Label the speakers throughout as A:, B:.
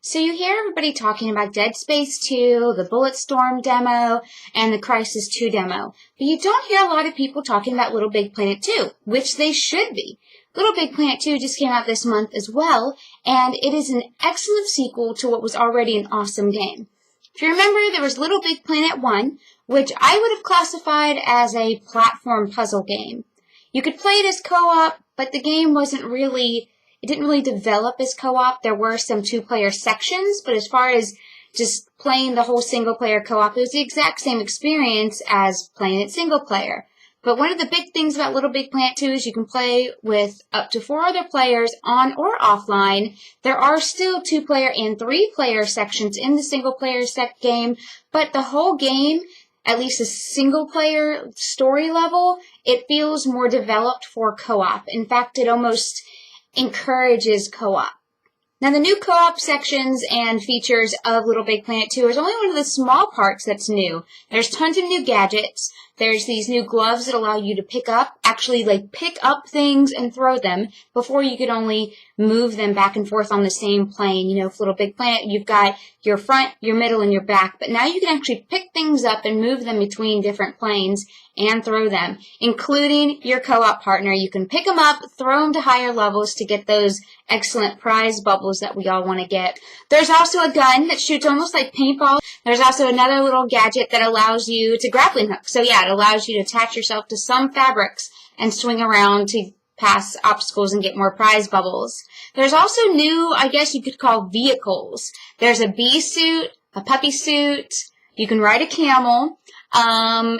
A: So you hear everybody talking about Dead Space 2, the Bulletstorm demo, and the Crysis 2 demo, but you don't hear a lot of people talking about LittleBigPlanet 2, which they should be. LittleBigPlanet 2 just came out this month as well, and it is an excellent sequel to what was already an awesome game. If you remember, there was LittleBigPlanet 1, which I would have classified as a platform puzzle game. You could play it as co-op, but the game it didn't really develop as co-op. There were some two-player sections, but as far as just playing the whole single-player co-op, it was the exact same experience as playing it single-player. But one of the big things about LittleBigPlanet 2 is you can play with up to 4 other players on or offline. There are still 2-player and 3-player sections in the single-player game, but the whole game, at least a single-player story level, it feels more developed for co-op. In fact, it almost encourages co-op. Now, the new co-op sections and features of LittleBigPlanet 2 is only one of the small parts that's new. There's tons of new gadgets. There's these new gloves that allow you to pick up things and throw them. Before, you could only move them back and forth on the same plane. You know, for LittleBigPlanet, you've got your front, your middle, and your back. But now you can actually pick things up and move them between different planes and throw them, including your co-op partner. You can pick them up, throw them to higher levels to get those excellent prize bubbles that we all want to get. There's also a gun that shoots almost like paintball. There's also another little gadget that allows you to grappling hook. So yeah, it allows you to attach yourself to some fabrics and swing around to pass obstacles and get more prize bubbles. There's also new, I guess you could call vehicles. There's a bee suit, a puppy suit. You can ride a camel.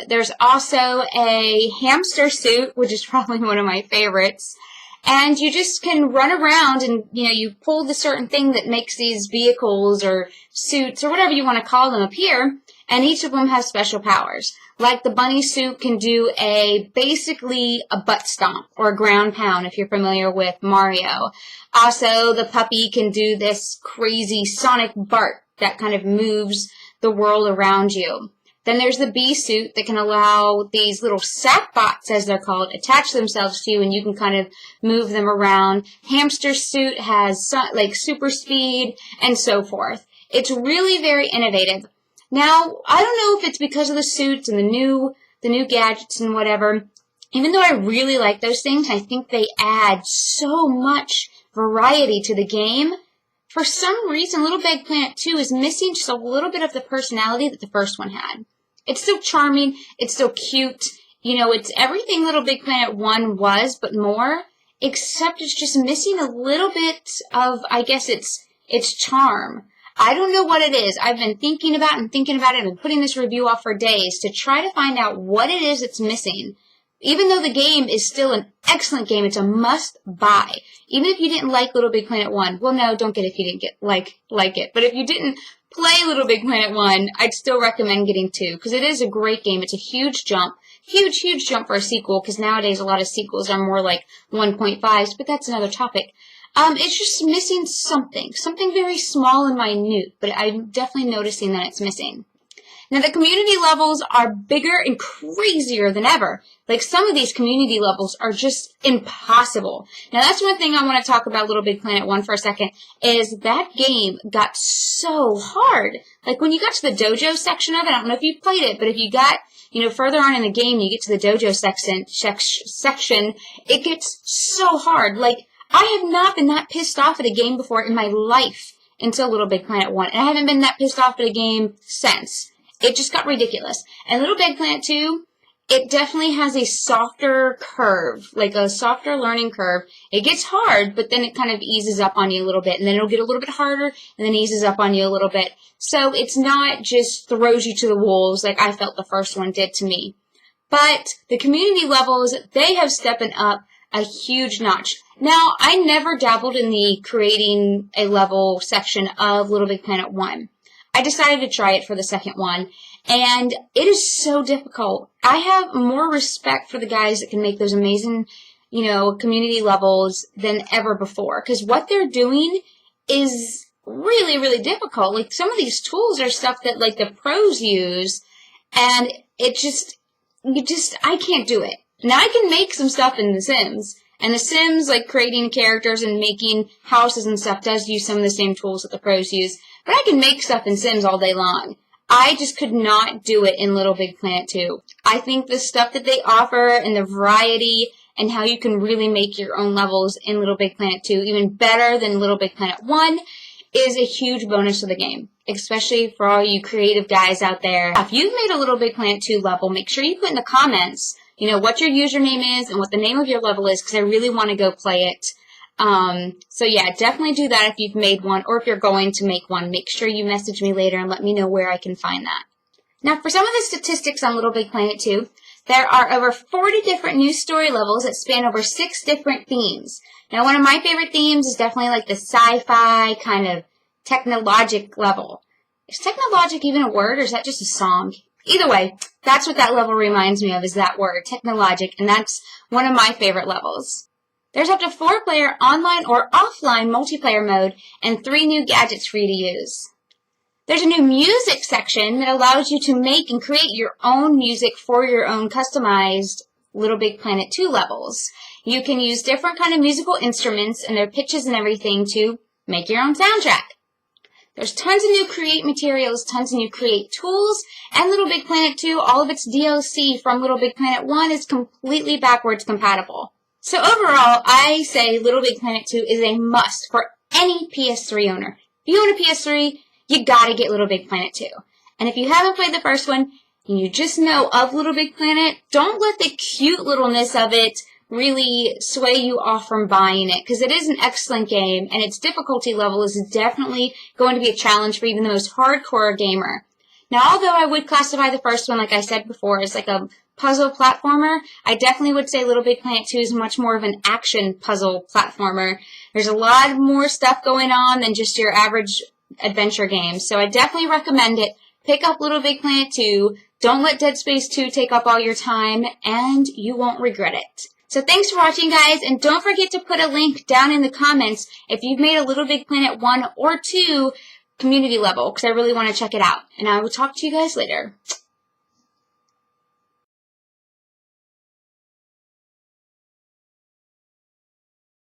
A: There's also a hamster suit, which is probably one of my favorites. And you just can run around and, you pull the certain thing that makes these vehicles or suits or whatever you want to call them appear, and each of them has special powers. Like the bunny suit can do basically a butt stomp or a ground pound if you're familiar with Mario. Also, the puppy can do this crazy sonic bark that kind of moves the world around you. Then there's the bee suit that can allow these little sack bots, as they're called, attach themselves to you, and you can kind of move them around. Hamster suit has super speed and so forth. It's really very innovative. Now, I don't know if it's because of the suits and the new gadgets and whatever. Even though I really like those things, I think they add so much variety to the game. For some reason, LittleBigPlanet 2 is missing just a little bit of the personality that the first one had. It's still charming. It's still cute. It's everything LittleBigPlanet 1 was, but more, except it's just missing a little bit of, I guess, its charm. I don't know what it is. I've been thinking about it. I've been putting this review off for days to try to find out what it is that's missing. Even though the game is still an excellent game, it's a must-buy. Even if you didn't like LittleBigPlanet 1, well, no, don't get it if you didn't like it. But if you didn't play LittleBigPlanet 1, I'd still recommend getting 2, because it is a great game. It's a huge jump. Huge jump for a sequel, because nowadays a lot of sequels are more like 1.5s, but that's another topic. It's just missing something very small and minute, but I'm definitely noticing that it's missing. Now, the community levels are bigger and crazier than ever. Like, some of these community levels are just impossible. Now, that's one thing I want to talk about LittleBigPlanet 1 for a second, is that game got so hard. Like, when you got to the dojo section of it, I don't know if you played it, but if you got, further on in the game, you get to the dojo section, it gets so hard. Like, I have not been that pissed off at a game before in my life until LittleBigPlanet 1, and I haven't been that pissed off at a game since. It just got ridiculous. And LittleBigPlanet 2, it definitely has a softer curve, like a softer learning curve. It gets hard, but then it kind of eases up on you a little bit, and then it'll get a little bit harder, and then eases up on you a little bit. So it's not just throws you to the wolves like I felt the first one did to me. But the community levels, they have stepped up a huge notch. Now, I never dabbled in the creating a level section of LittleBigPlanet 1. I decided to try it for the second one, and it is so difficult. I have more respect for the guys that can make those amazing, community levels than ever before, because what they're doing is really, really difficult. Like, some of these tools are stuff that, the pros use, and I can't do it. Now, I can make some stuff in The Sims, And The Sims, like creating characters and making houses and stuff, does use some of the same tools that the pros use. But I can make stuff in Sims all day long. I just could not do it in Little Big Planet 2. I think the stuff that they offer and the variety and how you can really make your own levels in Little Big Planet 2 even better than Little Big Planet 1 is a huge bonus to the game, especially for all you creative guys out there. If you've made a Little Big Planet 2 level, make sure you put in the comments, what your username is and what the name of your level is, because I really want to go play it. So yeah, definitely do that if you've made one, or if you're going to make one. Make sure you message me later and let me know where I can find that. Now, for some of the statistics on Little Big Planet 2, there are over 40 different new story levels that span over 6 different themes. Now, one of my favorite themes is definitely like the sci-fi kind of technologic level. Is technologic even a word, or is that just a song? Either way, that's what that level reminds me of, is that word, technologic, and that's one of my favorite levels. There's up to 4-player online or offline multiplayer mode and 3 new gadgets for you to use. There's a new music section that allows you to make and create your own music for your own customized Little Big Planet 2 levels. You can use different kind of musical instruments and their pitches and everything to make your own soundtrack. There's tons of new create materials, tons of new create tools, and Little Big Planet 2, all of its DLC from Little Big Planet 1 is completely backwards compatible. So overall, I say Little Big Planet 2 is a must for any PS3 owner. If you own a PS3, you gotta get Little Big Planet 2. And if you haven't played the first one, and you just know of Little Big Planet, don't let the cute littleness of it really sway you off from buying it, because it is an excellent game, and its difficulty level is definitely going to be a challenge for even the most hardcore gamer. Now, although I would classify the first one, like I said before, as like a puzzle platformer, I definitely would say Little Big Planet 2 is much more of an action puzzle platformer. There's a lot more stuff going on than just your average adventure game, so I definitely recommend it. Pick up Little Big Planet 2, don't let Dead Space 2 take up all your time, and you won't regret it. So thanks for watching, guys, and don't forget to put a link down in the comments if you've made a Little Big Planet 1 or 2 community level, because I really want to check it out. And I will talk to you guys later.